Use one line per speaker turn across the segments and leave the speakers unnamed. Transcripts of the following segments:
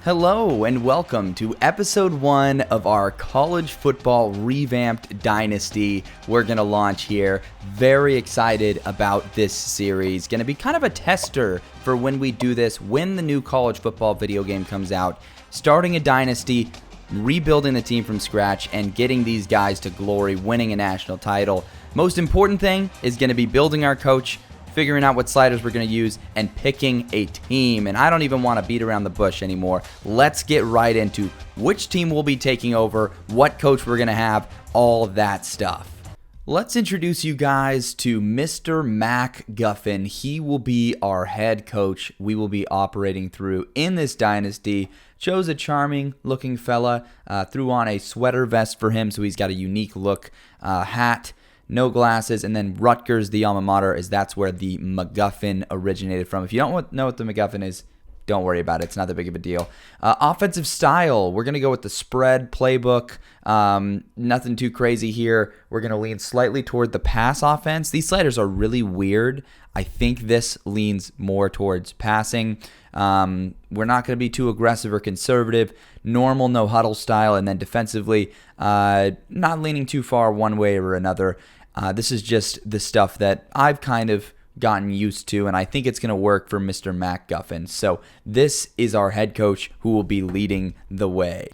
Hello and welcome to episode 1 of our College Football Revamped Dynasty. We're going to launch here. Very excited about this series. Going to be kind of a tester for when we do this, when the new college football video game comes out. Starting a dynasty, rebuilding the team from scratch, and getting these guys to glory, winning a national title. Most important thing is going to be building our coach, figuring out what sliders we're going to use, and picking a team. And I don't even want to beat around the bush anymore. Let's get right into which team will be taking over, what coach we're going to have, all that stuff. Let's introduce you guys to Mr. Mac Guffin. He will be our head coach we will be operating through in this dynasty. Chose a charming looking fella, threw on a sweater vest for him so he's got a unique look, hat, no glasses, and then Rutgers, the alma mater, that's where the MacGuffin originated from. If you don't know what the MacGuffin is, don't worry about it. It's not that big of a deal. Offensive style, we're going to go with the spread playbook. Nothing too crazy here. We're going to lean slightly toward the pass offense. These sliders are really weird. I think this leans more towards passing. We're not going to be too aggressive or conservative. Normal no huddle style, and then defensively, not leaning too far one way or another. This is just the stuff that I've kind of gotten used to, and I think it's going to work for Mr. Mac Guffin. So this is our head coach who will be leading the way.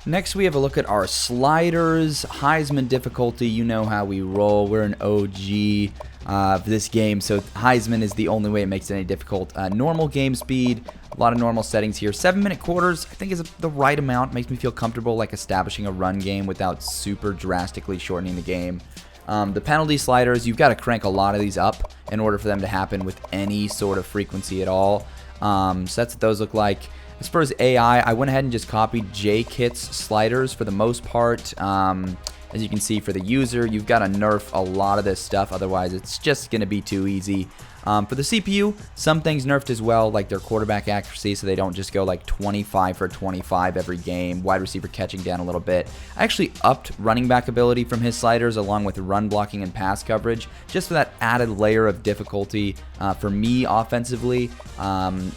Next, we have a look at our sliders. Heisman difficulty, you know how we roll. We're an OG of this game, so Heisman is the only way it makes it any difficult. Normal game speed, a lot of normal settings here. 7-minute quarters, I think is the right amount. Makes me feel comfortable like establishing a run game without super drastically shortening the game. The penalty sliders, you've got to crank a lot of these up in order for them to happen with any sort of frequency at all. So that's what those look like. As far as AI, I went ahead and just copied J-Kit's sliders for the most part. As you can see, for the user, you've got to nerf a lot of this stuff, otherwise it's just going to be too easy. For the CPU, some things nerfed as well, like their quarterback accuracy, so they don't just go like 25 for 25 every game. Wide receiver catching down a little bit. I actually upped running back ability from his sliders along with run blocking and pass coverage, just for that added layer of difficulty for me offensively,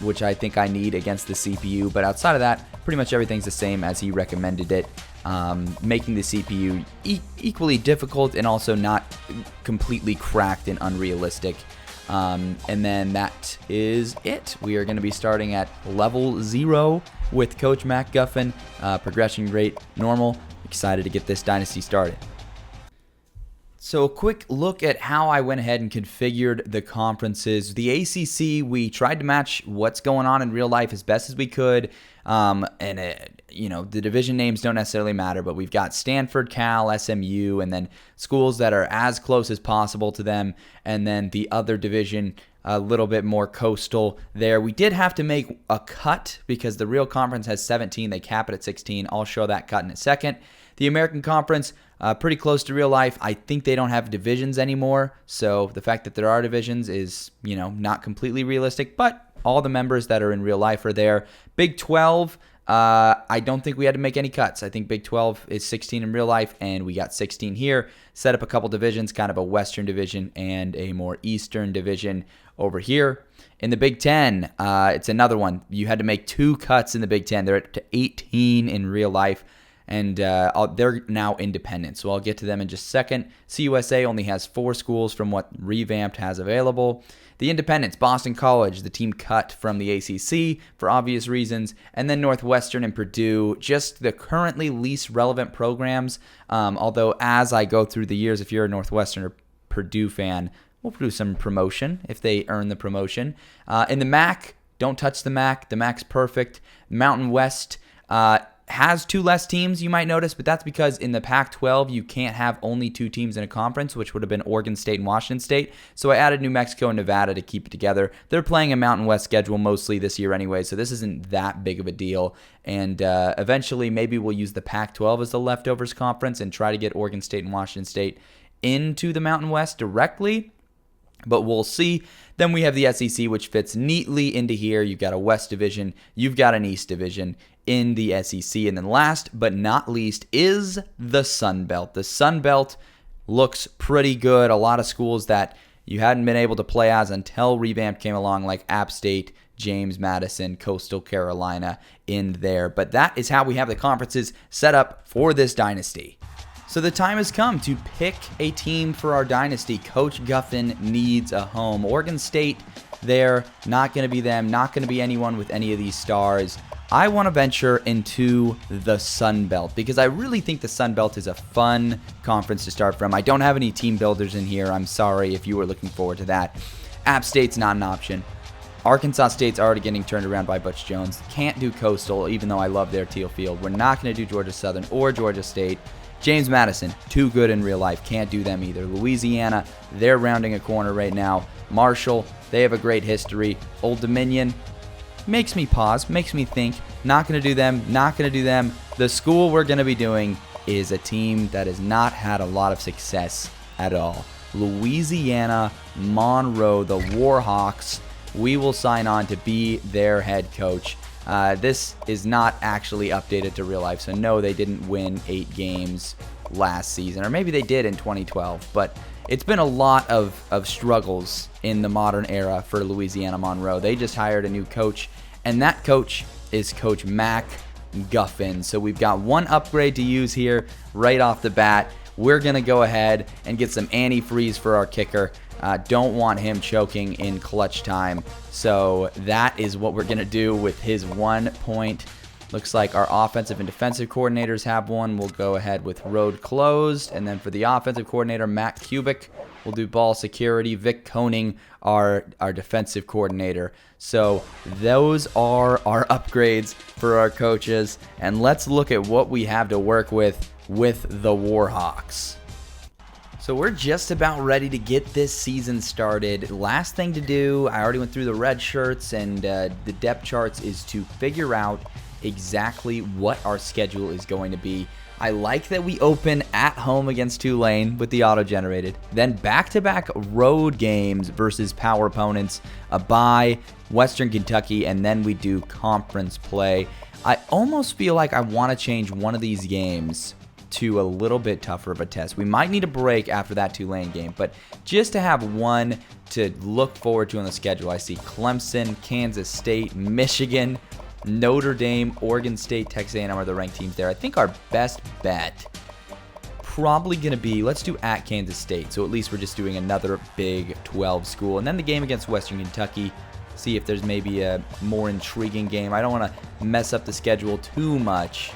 which I think I need against the CPU. But outside of that, pretty much everything's the same as he recommended it. Making the CPU equally difficult and also not completely cracked and unrealistic. And then that is it. We are going to be starting at level 0 with Coach Mac Guffin. Progression rate normal. Excited to get this dynasty started. So a quick look at how I went ahead and configured the conferences. The ACC, we tried to match what's going on in real life as best as we could. The division names don't necessarily matter, but we've got Stanford, Cal, SMU, and then schools that are as close as possible to them. And then the other division, a little bit more coastal there. We did have to make a cut because the real conference has 17. They cap it at 16. I'll show that cut in a second. The American Conference, pretty close to real life. I think they don't have divisions anymore. So the fact that there are divisions is, not completely realistic, but all the members that are in real life are there. Big 12, I don't think we had to make any cuts. I think Big 12 is 16 in real life, and we got 16 here. Set up a couple divisions, kind of a Western division and a more Eastern division over here. In the Big 10, it's another one. You had to make 2 cuts in the Big 10. They're at 18 in real life, and they're now independent. So I'll get to them in just a second. CUSA only has 4 schools from what Revamped has available. The independents, Boston College, the team cut from the ACC for obvious reasons, and then Northwestern and Purdue, just the currently least relevant programs. Although as I go through the years, if you're a Northwestern or Purdue fan, we'll do some promotion if they earn the promotion. In the MAC, don't touch the MAC. The MAC's perfect. Mountain West has 2 less teams, you might notice, but that's because in the Pac-12, you can't have only 2 teams in a conference, which would have been Oregon State and Washington State. So I added New Mexico and Nevada to keep it together. They're playing a Mountain West schedule mostly this year anyway, so this isn't that big of a deal. And eventually, maybe we'll use the Pac-12 as the leftovers conference and try to get Oregon State and Washington State into the Mountain West directly. But we'll see. Then we have the SEC, which fits neatly into here. You've got a West division. You've got an East division in the SEC. And then last but not least is the Sun Belt. The Sun Belt looks pretty good. A lot of schools that you hadn't been able to play as until Revamped came along, like App State, James Madison, Coastal Carolina in there. But that is how we have the conferences set up for this dynasty. So the time has come to pick a team for our dynasty. Coach Guffin needs a home. Oregon State, they're not going to be them, not going to be anyone with any of these stars. I want to venture into the Sun Belt because I really think the Sun Belt is a fun conference to start from. I don't have any team builders in here. I'm sorry if you were looking forward to that. App State's not an option. Arkansas State's already getting turned around by Butch Jones. Can't do Coastal, even though I love their teal field. We're not going to do Georgia Southern or Georgia State. James Madison, too good in real life. Can't do them either. Louisiana, they're rounding a corner right now. Marshall, they have a great history. Old Dominion, makes me pause, makes me think. Not going to do them, not going to do them. The school we're going to be doing is a team that has not had a lot of success at all. Louisiana Monroe, the Warhawks. We will sign on to be their head coach. This is not actually updated to real life, so no, they didn't win 8 games last season, or maybe they did in 2012, but it's been a lot of struggles in the modern era for Louisiana Monroe. They just hired a new coach, and that coach is Coach Mac Guffin. So we've got one upgrade to use here right off the bat. We're going to go ahead and get some antifreeze for our kicker. Don't want him choking in clutch time. So that is what we're going to do with his 1 point. Looks like our offensive and defensive coordinators have one. We'll go ahead with road closed. And then for the offensive coordinator, Matt Kubik, we'll do ball security. Vic Koning, our defensive coordinator. So those are our upgrades for our coaches. And let's look at what we have to work with the Warhawks. So we're just about ready to get this season started. Last thing to do, I already went through the red shirts and the depth charts, is to figure out exactly what our schedule is going to be. I like that we open at home against Tulane with the auto-generated, then back-to-back road games versus power opponents, a bye, Western Kentucky, and then we do conference play. I almost feel like I want to change one of these games to a little bit tougher of a test. We might need a break after that Tulane game, but just to have one to look forward to on the schedule. I see Clemson, Kansas State, Michigan, Notre Dame, Oregon State, Texas A&M are the ranked teams there. I think our best bet probably going to be, let's do at Kansas State. So at least we're just doing another Big 12 school. And then the game against Western Kentucky, see if there's maybe a more intriguing game. I don't want to mess up the schedule too much.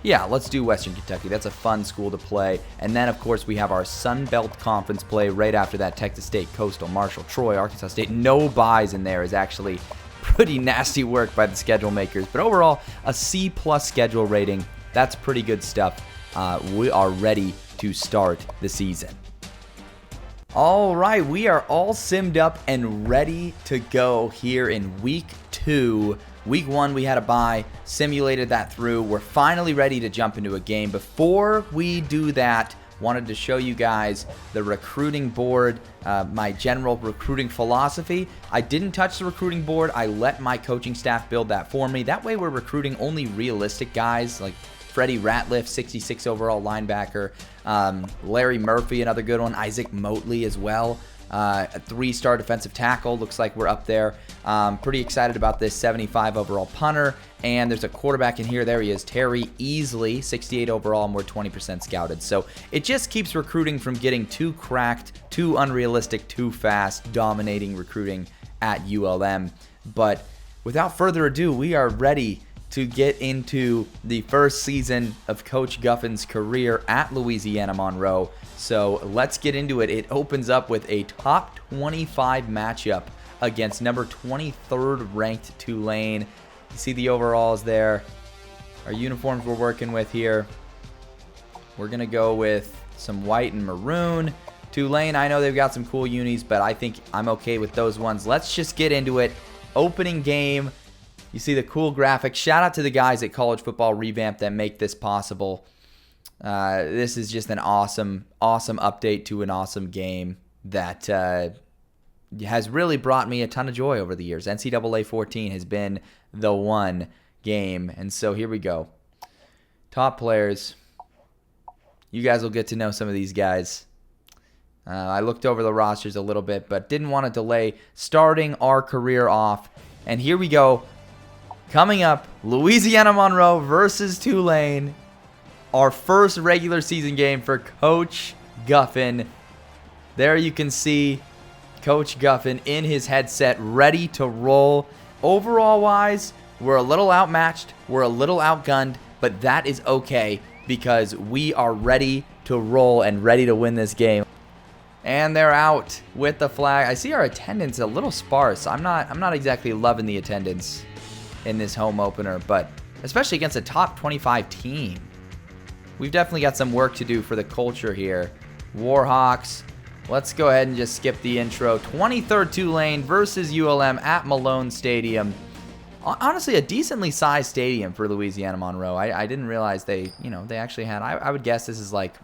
Yeah, let's do Western Kentucky. That's a fun school to play. And then, of course, we have our Sun Belt Conference play right after that. Texas State, Coastal, Marshall, Troy, Arkansas State. No buys in there is actually pretty nasty work by the schedule makers. But overall, a C+ schedule rating. That's pretty good stuff. We are ready to start the season. All right, we are all simmed up and ready to go here in week 2. Week 1, we had a bye, simulated that through. We're finally ready to jump into a game. Before we do that, wanted to show you guys the recruiting board, my general recruiting philosophy. I didn't touch the recruiting board. I let my coaching staff build that for me. That way we're recruiting only realistic guys like Freddie Ratliff, 66 overall linebacker. Larry Murphy, another good one. Isaac Motley as well. A 3-star defensive tackle. Looks like we're up there. Pretty excited about this 75 overall punter. And there's a quarterback in here. There he is, Terry Easley, 68 overall, and we're 20% scouted. So it just keeps recruiting from getting too cracked, too unrealistic, too fast, dominating recruiting at ULM. But without further ado, we are ready to get into the first season of Coach Guffin's career at Louisiana Monroe. So let's get into it. It opens up with a top 25 matchup against number 23rd ranked Tulane. You see the overalls there. Our uniforms we're working with here. We're going to go with some white and maroon. Tulane, I know they've got some cool unis, but I think I'm okay with those ones. Let's just get into it. Opening game. You see the cool graphics. Shout out to the guys at College Football Revamped that make this possible. This is just an awesome update to an awesome game that has really brought me a ton of joy over the years. NCAA 14 has been the one game. And so here we go. Top players. You guys will get to know some of these guys. I looked over the rosters a little bit, but didn't want to delay starting our career off And here we go. Coming up, Louisiana Monroe versus Tulane. Our first regular season game for Coach Guffin. There you can see Coach Guffin in his headset, ready to roll. Overall wise, we're a little outmatched, we're a little outgunned, but that is okay because we are ready to roll and ready to win this game. And they're out with the flag. I see our attendance a little sparse. I'm not exactly loving the attendance in this home opener, but especially against a top 25 team. We've definitely got some work to do for the culture here. Warhawks. Let's go ahead and just skip the intro. 23rd Tulane versus ULM at Malone Stadium. Honestly, a decently sized stadium for Louisiana Monroe. I didn't realize they actually had. I would guess this is like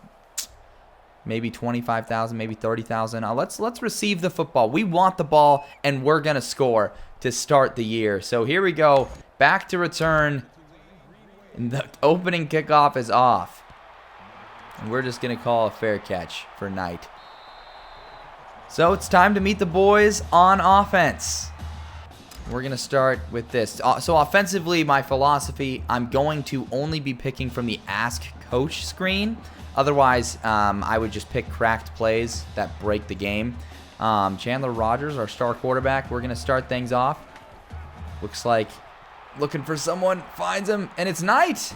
maybe 25,000, maybe 30,000. Let's receive the football. We want the ball, and we're gonna score to start the year. So here we go. Back to return. And the opening kickoff is off. And we're just gonna call a fair catch for Knight. So it's time to meet the boys on offense. We're going to start with this. So offensively, my philosophy, I'm going to only be picking from the Ask Coach screen. Otherwise, I would just pick cracked plays that break the game. Chandler Rogers, our star quarterback, we're going to start things off. Looks like looking for someone, finds him, and it's Knight.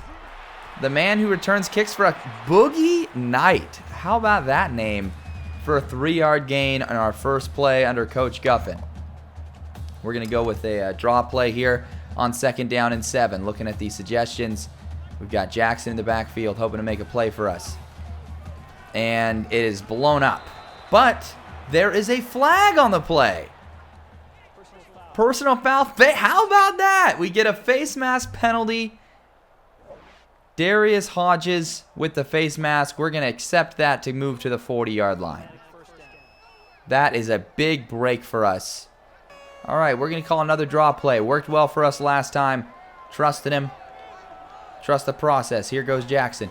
The man who returns kicks for a Boogie Knight. How about that name? For a 3-yard gain on our first play under Coach Guffin. We're going to go with a draw play here on 2nd down and 7. Looking at these suggestions, we've got Jackson in the backfield hoping to make a play for us. And it is blown up. But there is a flag on the play. Personal foul. How about that? We get a face mask penalty. Darius Hodges with the face mask. We're going to accept that to move to the 40-yard line. That is a big break for us. All right, we're going to call another draw play. Worked well for us last time. Trusted him. Trust the process. Here goes Jackson.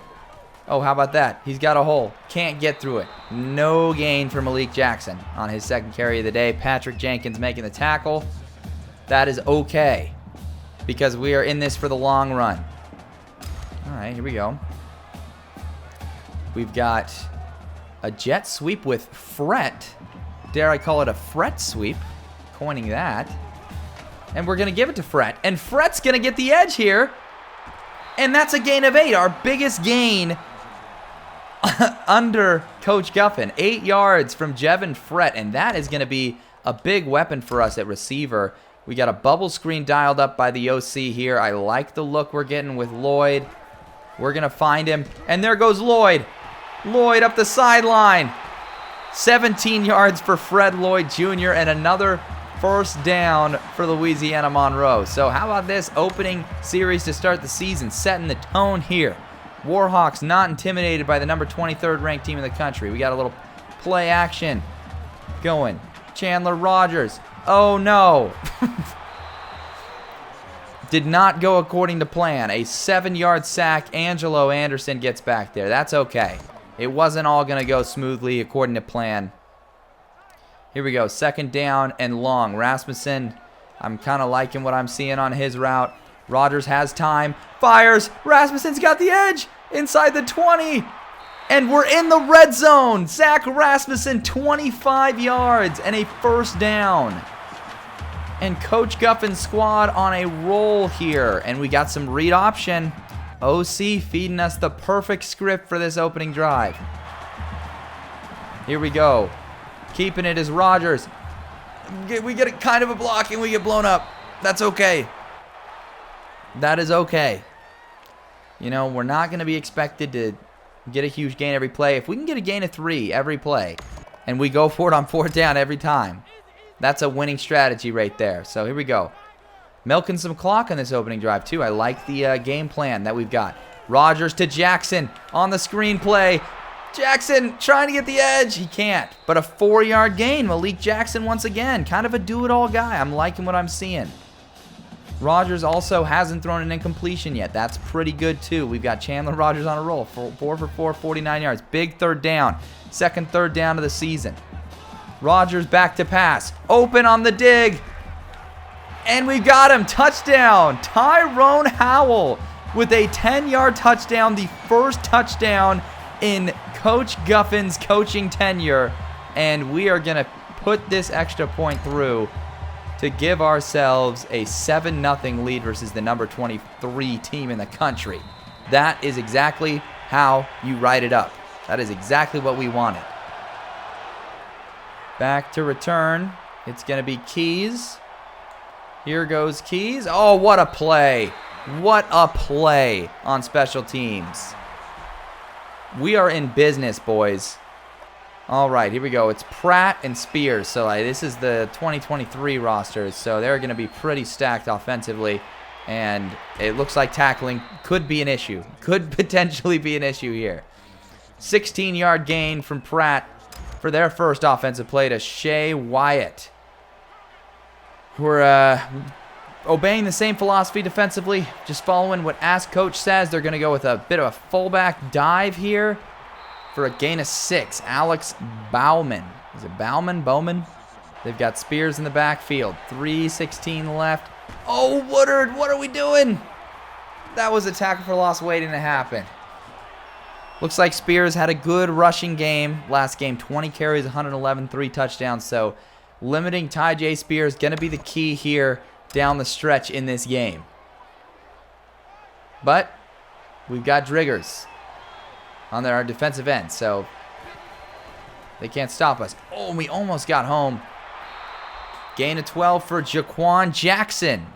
Oh, how about that? He's got a hole. Can't get through it. No gain for Malik Jackson on his second carry of the day. Patrick Jenkins making the tackle. That is okay because we are in this for the long run. All right, here we go. We've got a jet sweep with Fret. Dare I call it a Fret sweep? Coining that. And we're going to give it to Fret. And Fret's going to get the edge here. And that's a gain of 8. Our biggest gain under Coach Guffin. 8 yards from Jevin Fret. And that is going to be a big weapon for us at receiver. We got a bubble screen dialed up by the OC here. I like the look we're getting with Lloyd. We're going to find him. And there goes Lloyd. Lloyd up the sideline. 17 yards for Fred Lloyd Jr. and another first down for Louisiana Monroe. So how about this opening series to start the season, setting the tone here. Warhawks not intimidated by the number 23rd ranked team in the country. We got a little play action going. Chandler Rogers. Oh no. Did not go according to plan. A 7-yard sack. Angelo Anderson gets back there. That's okay. It wasn't all going to go smoothly according to plan. Here we go. 2nd down and long. Rasmussen, I'm kind of liking what I'm seeing on his route. Rogers has time. Fires. Rasmussen's got the edge. Inside the 20. And we're in the red zone. Zach Rasmussen, 25 yards and a first down. And Coach Guffin's squad on a roll here. And we got some read option. OC feeding us the perfect script for this opening drive. Here we go. Keeping it is Rogers. We get a kind of a block and we get blown up. That's okay. That is okay. You know, we're not going to be expected to get a huge gain every play. If we can get a gain of 3 every play and we go for it on 4th down every time, that's a winning strategy right there. So here we go. Milking some clock on this opening drive, too. I like the game plan that we've got. Rogers to Jackson on the screen play. Jackson trying to get the edge. He can't. But a 4-yard gain. Malik Jackson once again. Kind of a do-it-all guy. I'm liking what I'm seeing. Rogers also hasn't thrown an incompletion yet. That's pretty good, too. We've got Chandler Rogers on a roll. 4 for 4, 49 yards. Big 3rd down. Second 3rd down of the season. Rogers back to pass. Open on the dig. And we got him. Touchdown. Tyrone Howell with a 10-yard touchdown. The first touchdown in Coach Guffin's coaching tenure. And we are going to put this extra point through to give ourselves a 7-0 lead versus the number 23 team in the country. That is exactly how you write it up. That is exactly what we wanted. Back to return. It's going to be Keys. Here goes Keys. Oh, what a play. What a play on special teams. We are in business, boys. All right, here we go. It's Pratt and Spears. So this is the 2023 rosters. So they're going to be pretty stacked offensively. And it looks like tackling could be an issue. Could potentially be an issue here. 16-yard gain from Pratt for their first offensive play to Shea Wyatt. We're obeying the same philosophy defensively. Just following what Ask Coach says. They're going to go with a bit of a fullback dive here for a gain of 6. Alex Bowman. Is it Bowman? Bowman? They've got Spears in the backfield. 3:16 left. Oh, Woodard, what are we doing? That was a tackle for loss waiting to happen. Looks like Spears had a good rushing game. Last game, 20 carries, 111, 3 touchdowns. So limiting Ty J. Spears going to be the key here down the stretch in this game. But we've got Driggers on our defensive end, so they can't stop us. Oh, we almost got home. Gain of 12 for Jaquan Jackson.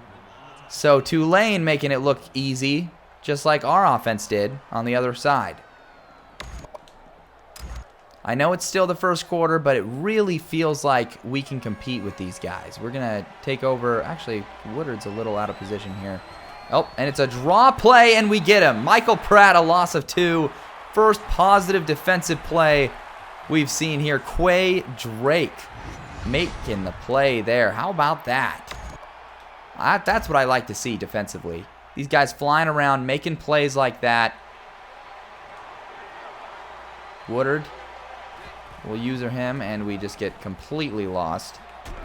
So Tulane making it look easy, just like our offense did on the other side. I know it's still the first quarter, but it really feels like we can compete with these guys. We're going to take over. Actually, Woodard's a little out of position here. Oh, and it's a draw play, and we get him. Michael Pratt, a loss of 2. First positive defensive play we've seen here. Quay Drake making the play there. How about that? That's what I like to see defensively. These guys flying around, making plays like that. Woodard will user him, and we just get completely lost.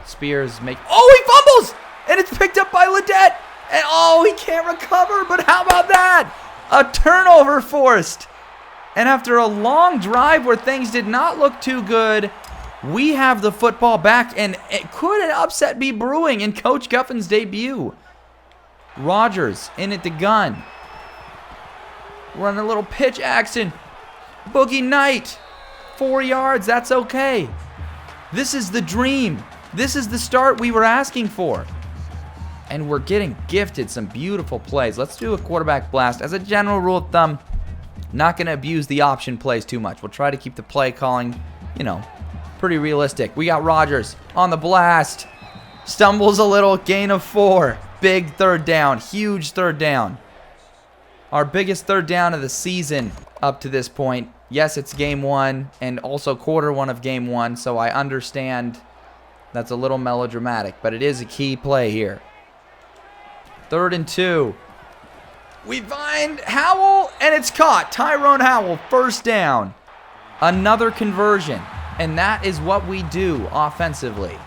Spears make... Oh, he fumbles! And it's picked up by Ledet! And oh, he can't recover, but how about that? A turnover forced. And after a long drive where things did not look too good, we have the football back, and could an upset be brewing in Coach Guffin's debut? Rogers in at the gun. Running a little pitch action. Boogie Knight. 4 yards, that's okay. This is the dream. This is the start we were asking for. And we're getting gifted some beautiful plays. Let's do a quarterback blast. As a general rule of thumb, not going to abuse the option plays too much. We'll try to keep the play calling, pretty realistic. We got Rogers on the blast. Stumbles a little, gain of 4. Big third down, huge third down. Our biggest third down of the season up to this point. Yes, it's game 1 and also quarter 1 of game 1, so I understand that's a little melodramatic, but it is a key play here. 3rd and 2. We find Howell, and it's caught. Tyrone Howell, first down. Another conversion, and that is what we do offensively.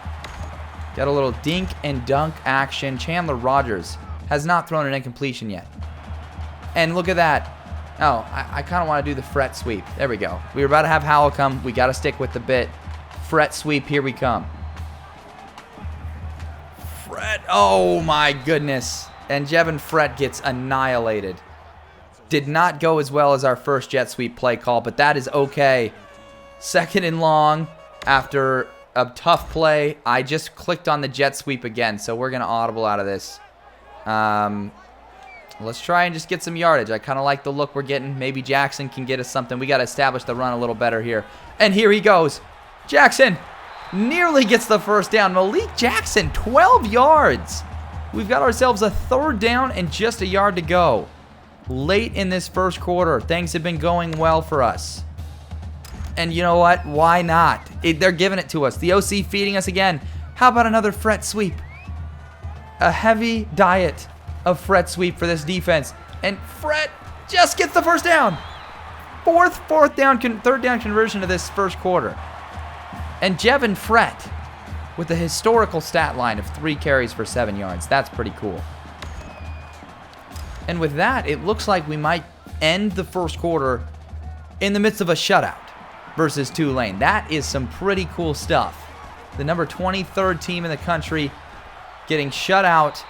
Got a little dink and dunk action. Chandler Rogers has not thrown an incompletion yet. And look at that. Oh, I kind of want to do the fret sweep. There we go. We were about to have Howell come. We got to stick with the bit. Fret sweep, here we come. Fret, oh my goodness. And Jevin Fret gets annihilated. Did not go as well as our first jet sweep play call, but that is okay. 2nd and long after a tough play. I just clicked on the jet sweep again, so we're going to audible out of this. Let's try and just get some yardage. I kind of like the look we're getting. Maybe Jackson can get us something. We got to establish the run a little better here. And here he goes. Jackson nearly gets the first down. Malik Jackson, 12 yards. We've got ourselves a 3rd down and just a yard to go. Late in this first quarter, things have been going well for us. And you know what? Why not? They're giving it to us. The OC feeding us again. How about another fret sweep? A heavy diet of fret sweep for this defense. And Fret just gets the first down. Third down conversion of this first quarter. And Jevin Fret with a historical stat line of 3 carries for 7 yards. That's pretty cool. And with that, it looks like we might end the first quarter in the midst of a shutout versus Tulane. That is some pretty cool stuff. The number 23rd team in the country getting shut out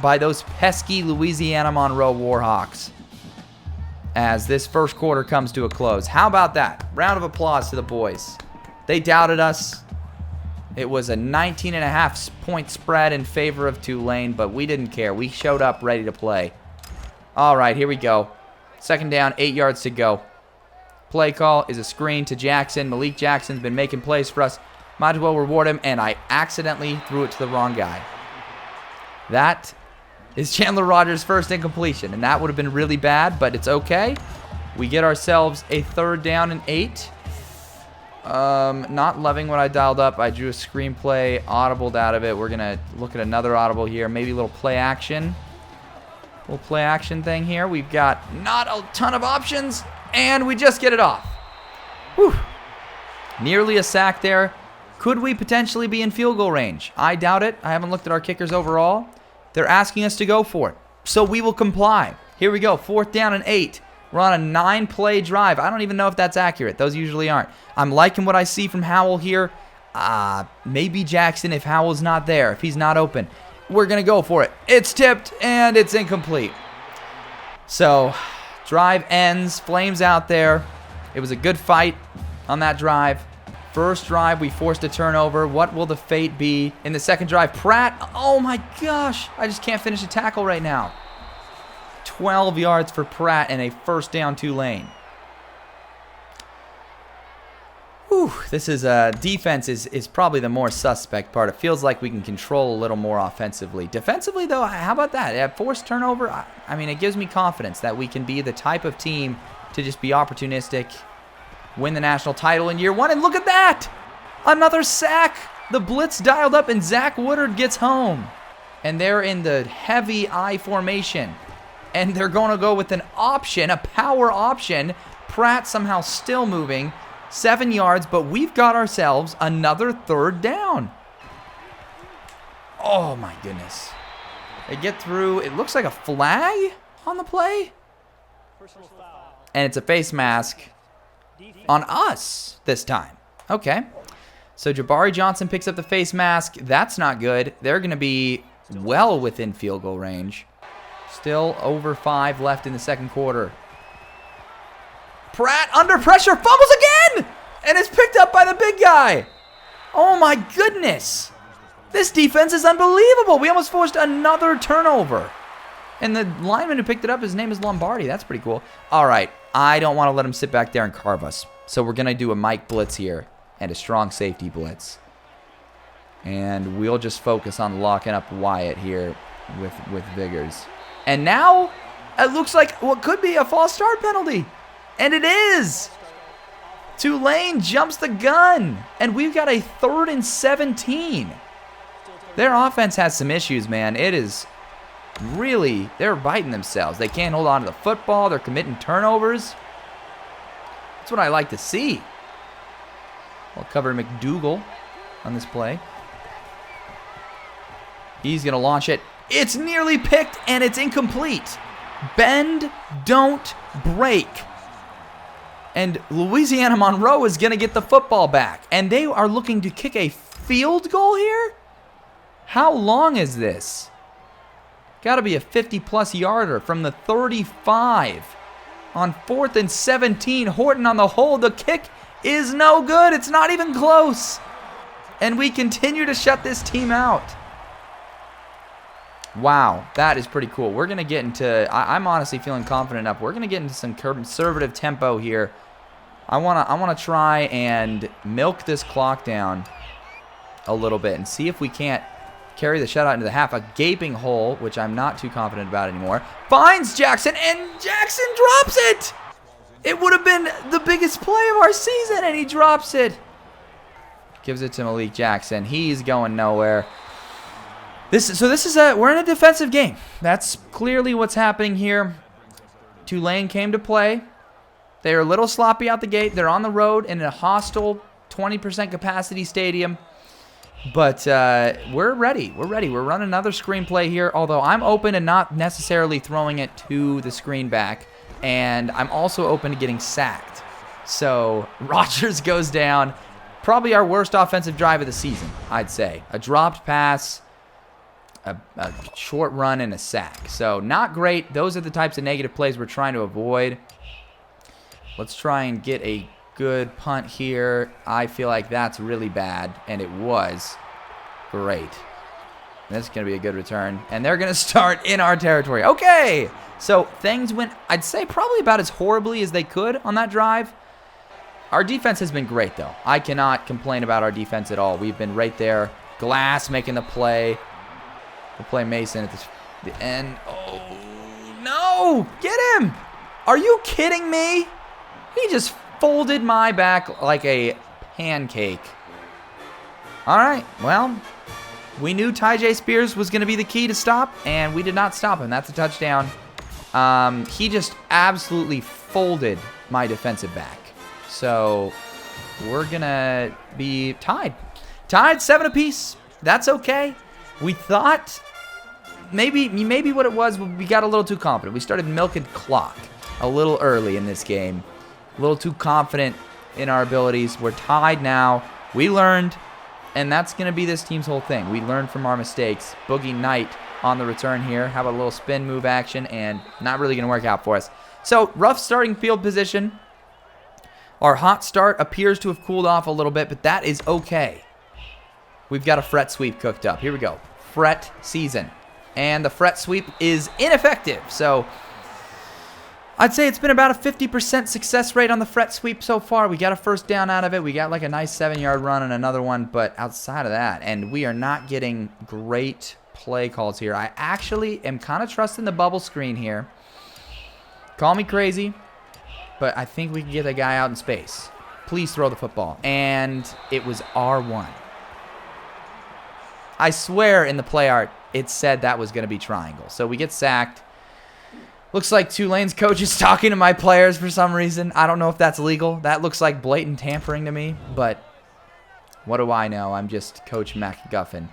by those pesky Louisiana Monroe Warhawks as this first quarter comes to a close. How about that? Round of applause to the boys. They doubted us. It was a 19.5 point spread in favor of Tulane, but we didn't care. We showed up ready to play. All right, here we go. Second down, 8 yards to go. Play call is a screen to Jackson. Malik Jackson's been making plays for us. Might as well reward him, and I accidentally threw it to the wrong guy. That is Chandler Rogers' first incompletion, and that would have been really bad, but it's okay. We get ourselves a 3rd down and 8. Not loving what I dialed up. I drew a screenplay, audibled out of it. We're going to look at another audible here, maybe a little play action. Little play action thing here. We've got not a ton of options, and we just get it off. Whew. Nearly a sack there. Could we potentially be in field goal range? I doubt it. I haven't looked at our kickers overall. They're asking us to go for it, so we will comply. Here we go, 4th down and 8. We're on a 9-play drive. I don't even know if that's accurate. Those usually aren't. I'm liking what I see from Howell here. Maybe Jackson if Howell's not there, if he's not open. We're going to go for it. It's tipped, and it's incomplete. So, drive ends. Flames out there. It was a good fight on that drive. First drive, we forced a turnover. What will the fate be in the second drive? Pratt, oh my gosh. I just can't finish a tackle right now. 12 yards for Pratt and a 1st down Tulane. Whew, this is defense is probably the more suspect part. It feels like we can control a little more offensively. Defensively, though, how about that? At forced turnover, I mean, it gives me confidence that we can be the type of team to just be opportunistic, win the national title in year 1. And look at that! Another sack! The blitz dialed up, and Zach Woodard gets home. And they're in the heavy I formation. And they're going to go with an option, a power option. Pratt somehow still moving. 7 yards, but we've got ourselves another 3rd down. Oh, my goodness. They get through. It looks like a flag on the play. And it's a face mask on us this time. Okay. So Jabari Johnson picks up the face mask. That's not good. They're going to be well within field goal range. Still over 5 left in the second quarter. Pratt under pressure, fumbles again! And it's picked up by the big guy. Oh my goodness. This defense is unbelievable. We almost forced another turnover. And the lineman who picked it up, his name is Lombardi. That's pretty cool. All right, I don't want to let him sit back there and carve us. So we're going to do a Mike blitz here and a strong safety blitz. And we'll just focus on locking up Wyatt here with Vigors. And now it looks like what could be a false start penalty. And it is. Tulane jumps the gun. And we've got a 3rd and 17. Their offense has some issues, man. It is really, they're biting themselves. They can't hold on to the football. They're committing turnovers. That's what I like to see. We'll cover McDougal on this play. He's going to launch it. It's nearly picked, and it's incomplete. Bend, don't break. And Louisiana Monroe is going to get the football back. And they are looking to kick a field goal here? How long is this? Got to be a 50-plus yarder from the 35. On 4th and 17, Horton on the hold. The kick is no good. It's not even close. And we continue to shut this team out. Wow, that is pretty cool. We're going to get into, I'm honestly feeling confident enough. We're going to get into some conservative tempo here. I want to try and milk this clock down a little bit and see if we can't carry the shutout into the half. A gaping hole, which I'm not too confident about anymore. Finds Jackson, and Jackson drops it! It would have been the biggest play of our season, and he drops it. Gives it to Malik Jackson. He's going nowhere. We're in a defensive game. That's clearly what's happening here. Tulane came to play. They're a little sloppy out the gate. They're on the road in a hostile 20% capacity stadium. But we're ready. We're ready. We're running another screenplay here, although I'm open to not necessarily throwing it to the screen back. And I'm also open to getting sacked. So Rodgers goes down. Probably our worst offensive drive of the season, I'd say. A dropped pass, a short run, and a sack. So not great. Those are the types of negative plays we're trying to avoid. Let's try and get a good punt here. I feel like that's really bad, and it was. Great. This is going to be a good return, and they're going to start in our territory. Okay, so things went, I'd say, probably about as horribly as they could on that drive. Our defense has been great, though. I cannot complain about our defense at all. We've been right there. Glass making the play. We'll play Mason at the end. Oh, no! Get him! Are you kidding me? He just folded my back like a pancake. All right, well, we knew Tyjae Spears was going to be the key to stop, and we did not stop him. That's a touchdown. He just absolutely folded my defensive back. So we're going to be tied. Tied 7 apiece. That's okay. We thought maybe what it was, we got a little too confident. We started milking clock a little early in this game. A little too confident in our abilities. We're tied now. We learned, and that's going to be this team's whole thing. We learned from our mistakes. Boogie Knight on the return here. Have a little spin move action, and not really going to work out for us. So, rough starting field position. Our hot start appears to have cooled off a little bit, but that is okay. We've got a fret sweep cooked up. Here we go. Fret season. And the fret sweep is ineffective. So I'd say it's been about a 50% success rate on the fret sweep so far. We got a first down out of it. We got like a nice 7-yard run and another one. But outside of that, and we are not getting great play calls here. I actually am kind of trusting the bubble screen here. Call me crazy, but I think we can get a guy out in space. Please throw the football. And it was R1. I swear in the play art, it said that was going to be triangle. So we get sacked. Looks like Tulane's coach is talking to my players for some reason. I don't know if that's legal. That looks like blatant tampering to me. But what do I know? I'm just Coach Mac Guffin.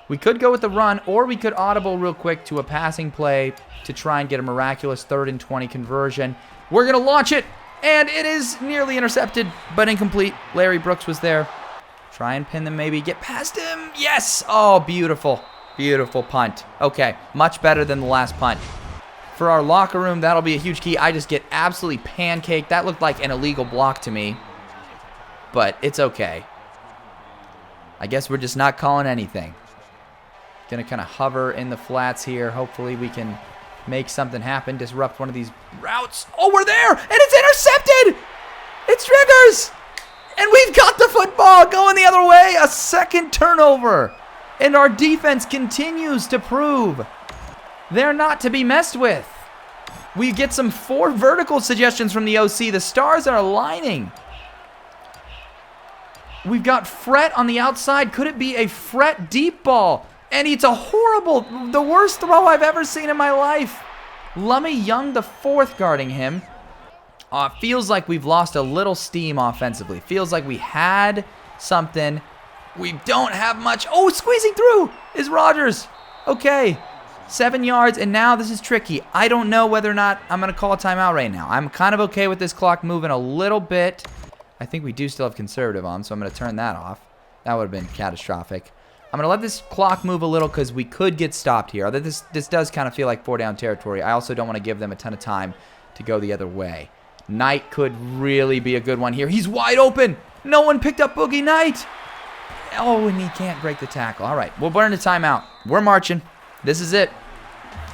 We could go with the run, or we could audible real quick to a passing play to try and get a miraculous 3rd and 20 conversion. We're going to launch it, and it is nearly intercepted, but incomplete. Larry Brooks was there. Try and pin them maybe. Get past him. Yes. Oh, beautiful. Beautiful punt. Okay, much better than the last punt. For our locker room, that'll be a huge key. I just get absolutely pancaked. That looked like an illegal block to me, but it's okay. I guess we're just not calling anything. Gonna kind of hover in the flats here. Hopefully we can make something happen, disrupt one of these routes. Oh, we're there, and it's intercepted. It's Triggers, and we've got the football going the other way. A second turnover, and our defense continues to prove they're not to be messed with. We get some 4 vertical suggestions from the OC. The stars are aligning. We've got Fret on the outside. Could it be a Fret deep ball? And it's a horrible, the worst throw I've ever seen in my life. Lummy Young, the 4th, guarding him. Feels like we've lost a little steam offensively. Feels like we had something. We don't have much. Oh, squeezing through is Rodgers. Okay. 7 yards, and now this is tricky. I don't know whether or not I'm going to call a timeout right now. I'm kind of okay with this clock moving a little bit. I think we do still have conservative on, so I'm going to turn that off. That would have been catastrophic. I'm going to let this clock move a little because we could get stopped here. Although this does kind of feel like 4-down territory. I also don't want to give them a ton of time to go the other way. Knight could really be a good one here. He's wide open. No one picked up Boogie Knight. Oh, and he can't break the tackle. All right, we'll burn a timeout. We're marching. This is it.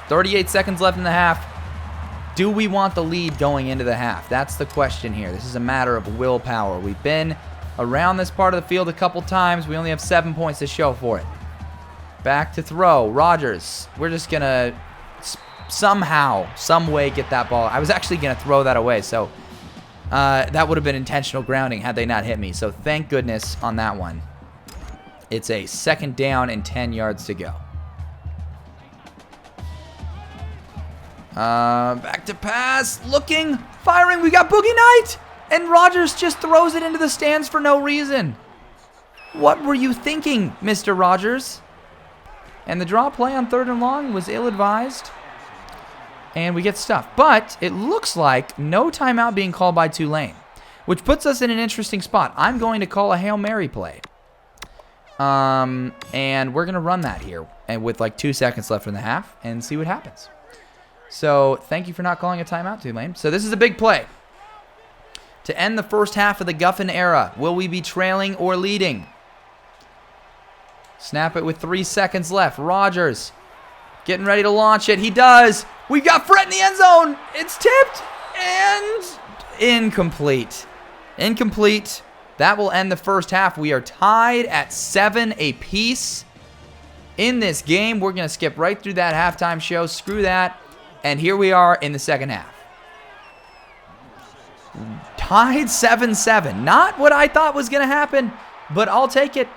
38 seconds left in the half. Do we want the lead going into the half? That's the question here. This is a matter of willpower. We've been around this part of the field a couple times. We only have 7 points to show for it. Back to throw. Rodgers. We're just going to somehow, some way get that ball. I was actually going to throw that away, so that would have been intentional grounding had they not hit me. So thank goodness on that one. It's a 2nd down and 10 yards to go. Back to pass. Looking. Firing. We got Boogie Knight. And Rodgers just throws it into the stands for no reason. What were you thinking, Mr. Rogers? And the draw play on 3rd and long was ill-advised. And we get stuffed. But it looks like no timeout being called by Tulane, which puts us in an interesting spot. I'm going to call a Hail Mary play. And we're going to run that here and with like 2 seconds left in the half and see what happens. So thank you for not calling a timeout, Tulane. So this is a big play to end the first half of the Guffin era. Will we be trailing or leading? Snap it with 3 seconds left. Rogers getting ready to launch it. He does. We've got Fred in the end zone. It's tipped and incomplete. Incomplete. That will end the first half. We are tied at 7 apiece in this game. We're going to skip right through that halftime show. Screw that. And here we are in the second half. Tied 7-7. Not what I thought was going to happen, but I'll take it.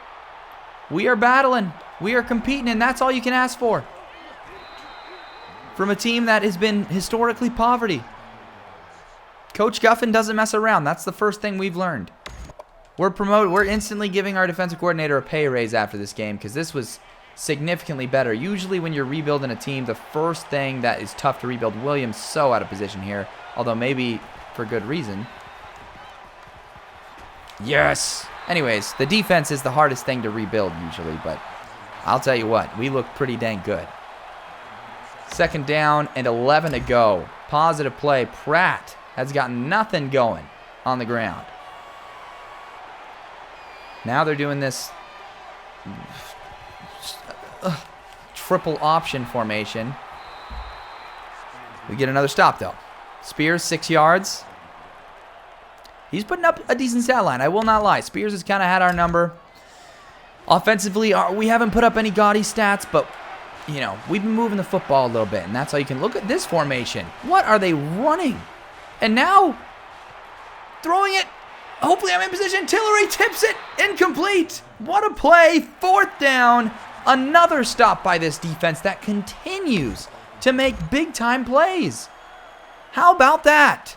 We are battling. We are competing, and that's all you can ask for from a team that has been historically poverty. Coach Guffin doesn't mess around. That's the first thing we've learned. We're instantly giving our defensive coordinator a pay raise after this game because this was significantly better. Usually when you're rebuilding a team, the first thing that is tough to rebuild. Williams so out of position here, although maybe for good reason. Yes. Anyways, the defense is the hardest thing to rebuild usually, but I'll tell you what, we look pretty dang good. 2nd down and 11 to go. Positive play. Pratt has got nothing going on the ground. Now they're doing this triple option formation. We get another stop, though. Spears, 6 yards. He's putting up a decent stat line, I will not lie. Spears has kind of had our number. Offensively, we haven't put up any gaudy stats, but, you know, we've been moving the football a little bit, and that's how you can look at this formation. What are they running? And now, throwing it. Hopefully I'm in position. Tillery tips it. Incomplete. What a play. 4th down. Another stop by this defense that continues to make big-time plays. How about that?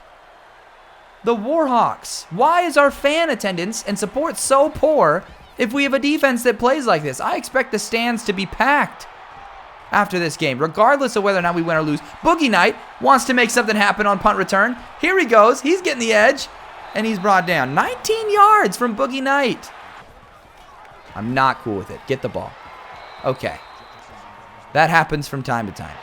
The Warhawks. Why is our fan attendance and support so poor if we have a defense that plays like this? I expect the stands to be packed after this game, regardless of whether or not we win or lose. Boogie Knight wants to make something happen on punt return. Here he goes. He's getting the edge, and he's brought down. 19 yards from Boogie Knight. I'm not cool with it. Get the ball. Okay. That happens from time to time,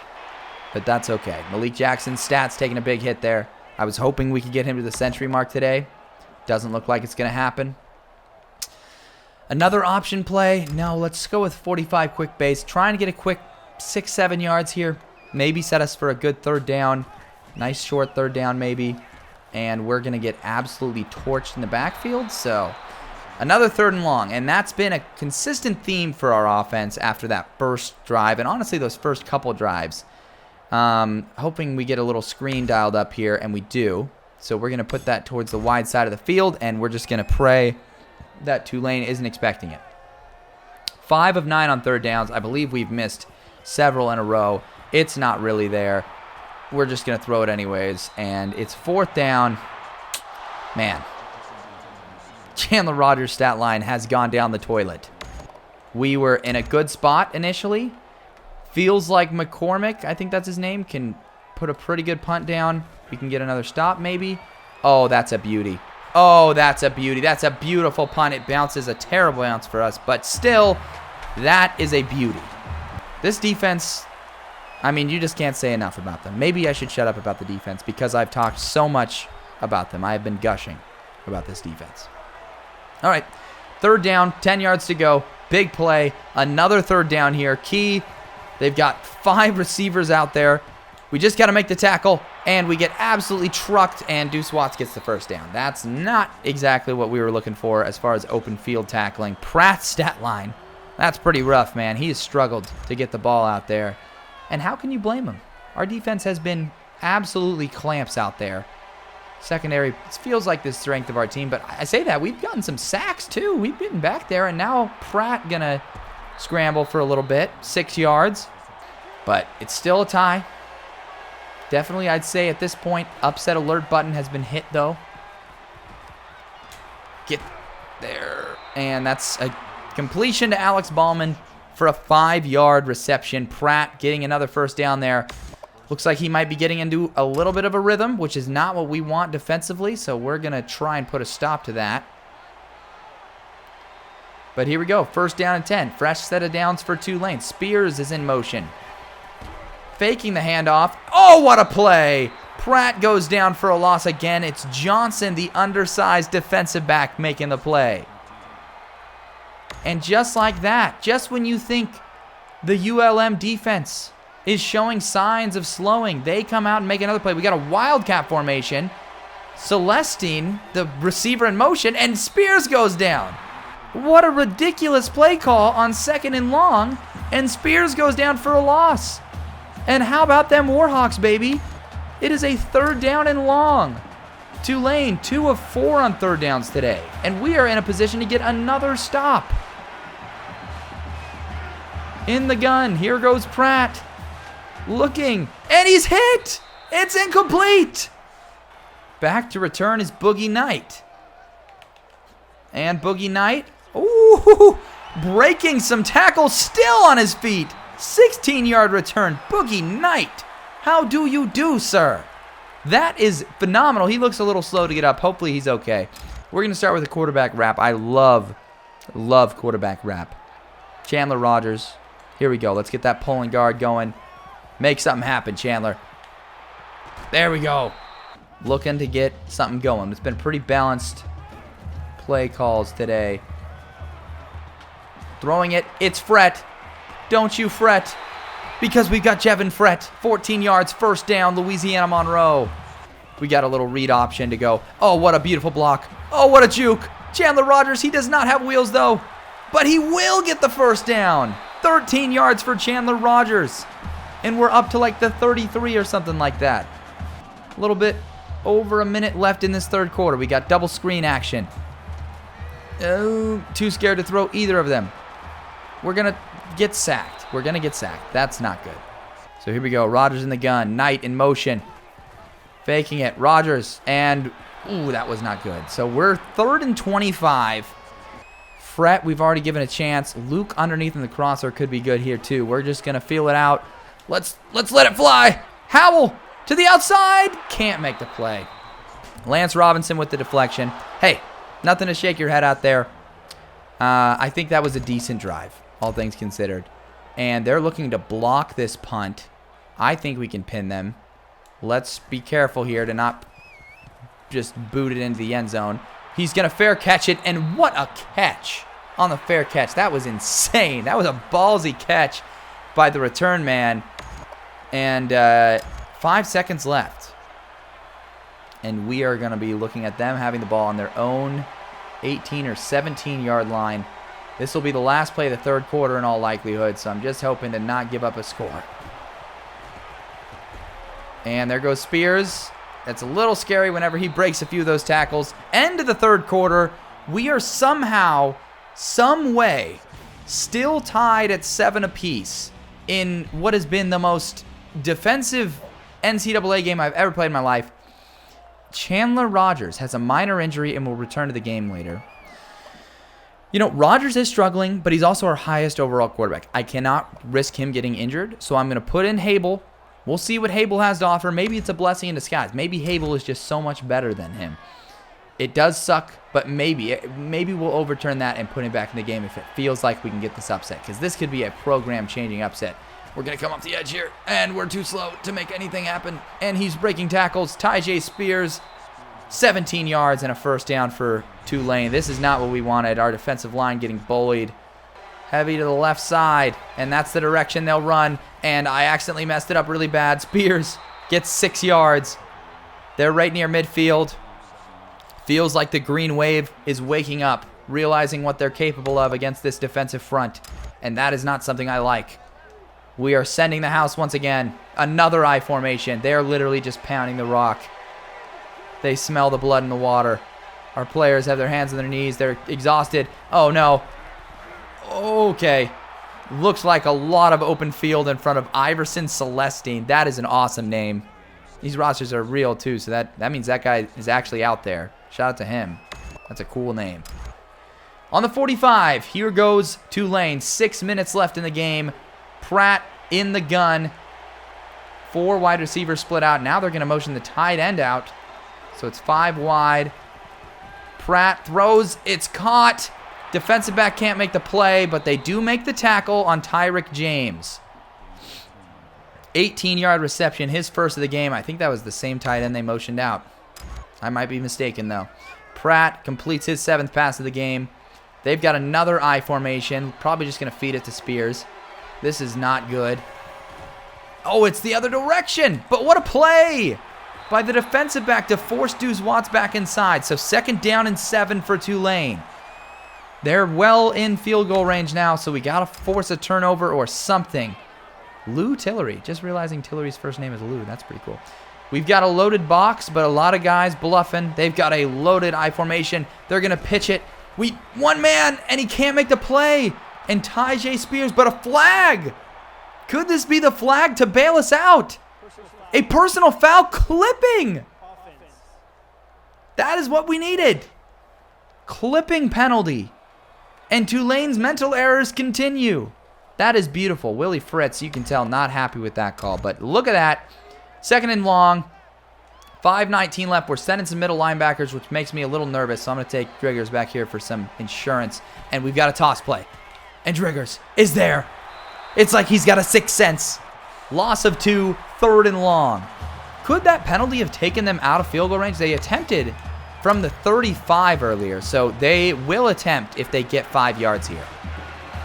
but that's okay. Malik Jackson's stats taking a big hit there. I was hoping we could get him to the century mark today. Doesn't look like it's going to happen. Another option play. No, let's go with 45 quick base. Trying to get a quick 6-7 yards here. Maybe set us for a good 3rd down. Nice short 3rd down maybe. And we're going to get absolutely torched in the backfield. So another 3rd and long. And that's been a consistent theme for our offense after that first drive. And honestly, those first couple drives. Hoping we get a little screen dialed up here, and we do. So we're going to put that towards the wide side of the field, and we're just going to pray that Tulane isn't expecting it. 5 of 9 on 3rd downs. I believe we've missed several in a row. It's not really there. We're just going to throw it anyways, and it's 4th down. Man, Chandler Rogers' stat line has gone down the toilet. We were in a good spot initially. Feels like McCormick, I think that's his name, can put a pretty good punt down. We can get another stop maybe. Oh, that's a beauty. Oh, that's a beauty. That's a beautiful punt. It bounces, a terrible bounce for us, but still, that is a beauty. This defense, I mean, you just can't say enough about them. Maybe I should shut up about the defense because I've talked so much about them. I have been gushing about this defense. All right, 3rd down, 10 yards to go. Big play. Another 3rd down here. Key. They've got 5 receivers out there. We just got to make the tackle, and we get absolutely trucked, and Deuce Watts gets the 1st down. That's not exactly what we were looking for as far as open field tackling. Pratt's stat line, that's pretty rough, man. He has struggled to get the ball out there, and how can you blame him? Our defense has been absolutely clamps out there. Secondary, it feels like the strength of our team, but I say that, we've gotten some sacks, too. We've been back there, and now Pratt going to scramble for a little bit, 6 yards, but it's still a tie. Definitely, I'd say at this point, upset alert button has been hit, though. Get there, and that's a Completion to Alex Ballman for a 5-yard reception. Pratt getting another first down there. Looks like he might be getting into a little bit of a rhythm, which is not what we want defensively, so we're going to try and put a stop to that. But here we go. First down and 10. Fresh set of downs for Tulane. Spears is in motion. Faking the handoff. Oh, what a play! Pratt goes down for a loss again. It's Johnson, the undersized defensive back, making the play. And just like that, just when you think the ULM defense is showing signs of slowing, they come out and make another play. We got a wildcat formation. Celestine, the receiver in motion, and Spears goes down. What a ridiculous play call on 2nd and long, and Spears goes down for a loss. And how about them Warhawks, baby? It is a 3rd down and long. Tulane, 2 of 4 on 3rd downs today, and we are in a position to get another stop. In the gun, here goes Pratt. Looking, and he's hit! It's incomplete! Back to return is Boogie Knight. And Boogie Knight, ooh, breaking some tackles, still on his feet. 16-yard return, Boogie Knight. How do you do, sir? That is phenomenal. He looks a little slow to get up. Hopefully he's okay. We're going to start with a quarterback wrap. I love quarterback wrap. Chandler Rogers. Here we go. Let's get that pulling guard going. Make something happen, Chandler. There we go. Looking to get something going. It's been pretty balanced play calls today. Throwing it. It's Fret. Don't you fret. Because we've got Jevin Fret. 14 yards, first down, Louisiana Monroe. We got a little read option to go. Oh, what a beautiful block. Oh, what a juke. Chandler Rogers, he does not have wheels, though. But he will get the first down. 13 yards for Chandler Rogers. And we're up to like the 33 or something like that. A little bit over a minute left in this 3rd quarter. We got double screen action. Oh, too scared to throw either of them. We're going to get sacked. We're going to get sacked. That's not good. So here we go. Rogers in the gun. Knight in motion. Faking it. Rogers. And, ooh, that was not good. So we're 3rd and 25. Fret, we've already given a chance. Luke underneath in the crosser could be good here too. We're just going to feel it out. Let's let it fly. Howell to the outside. Can't make the play. Lance Robinson with the deflection. Hey, nothing to shake your head out there. I think that was a decent drive, all things considered. And they're looking to block this punt. I think we can pin them. Let's be careful here to not just boot it into the end zone. He's going to fair catch it, and what a catch on the fair catch. That was insane. That was a ballsy catch by the return man. And 5 seconds left. And we are going to be looking at them having the ball on their own 18 or 17-yard line. This will be the last play of the 3rd quarter in all likelihood, so I'm just hoping to not give up a score. And there goes Spears. That's a little scary whenever he breaks a few of those tackles. End of the 3rd quarter. We are somehow, some way, still tied at 7 apiece in what has been the most defensive NCAA game I've ever played in my life. Chandler Rogers has a minor injury and will return to the game later. You know, Rogers is struggling, but he's also our highest overall quarterback. I cannot risk him getting injured, so I'm going to put in Hable. We'll see what Hable has to offer. Maybe it's a blessing in disguise. Maybe Hable is just so much better than him. It does suck, but maybe we'll overturn that and put him back in the game if it feels like we can get this upset, because this could be a program-changing upset. We're going to come up the edge here, and we're too slow to make anything happen. And he's breaking tackles. Tyjae Spears, 17 yards and a first down for Tulane. This is not what we wanted. Our defensive line getting bullied. Heavy to the left side, and that's the direction they'll run. And I accidentally messed it up really bad. Spears gets 6 yards. They're right near midfield. Feels like the green wave is waking up, realizing what they're capable of against this defensive front. And that is not something I like. We are sending the house once again. Another I formation. They are literally just pounding the rock. They smell the blood in the water. Our players have their hands on their knees. They're exhausted. Oh, no. Okay. Looks like a lot of open field in front of Iverson Celestine. That is an awesome name. These rosters are real, too, so that means that guy is actually out there. Shout out to him. That's a cool name. On the 45, here goes Tulane. 6 minutes left in the game. Pratt in the gun. 4 wide receivers split out. Now they're going to motion the tight end out. So it's 5 wide. Pratt throws. It's caught. Defensive back can't make the play, but they do make the tackle on Tyrick James. 18-yard reception, his first of the game. I think that was the same tight end they motioned out. I might be mistaken, though. Pratt completes his 7th pass of the game. They've got another I formation. Probably just going to feed it to Spears. This is not good. Oh, it's the other direction. But what a play by the defensive back to force Deuce Watts back inside. So 2nd down and 7 for Tulane. They're well in field goal range now, so we got to force a turnover or something. Lou Tillery. Just realizing Tillery's first name is Lou. That's pretty cool. We've got a loaded box, but a lot of guys bluffing. They've got a loaded I formation. They're going to pitch it. One man, and he can't make the play. And Tyjae Spears, but a flag. Could this be the flag to bail us out? A personal foul clipping. That is what we needed. Clipping penalty. And Tulane's mental errors continue. That is beautiful. Willie Fritz, you can tell, not happy with that call. But look at that. 2nd and long. 5:19 left. We're sending some middle linebackers, which makes me a little nervous. So I'm going to take Driggers back here for some insurance. And we've got a toss play. And Driggers is there. It's like he's got a 6th sense. Loss of 2, 3rd and long. Could that penalty have taken them out of field goal range? They attempted from the 35 earlier. So they will attempt if they get 5 yards here,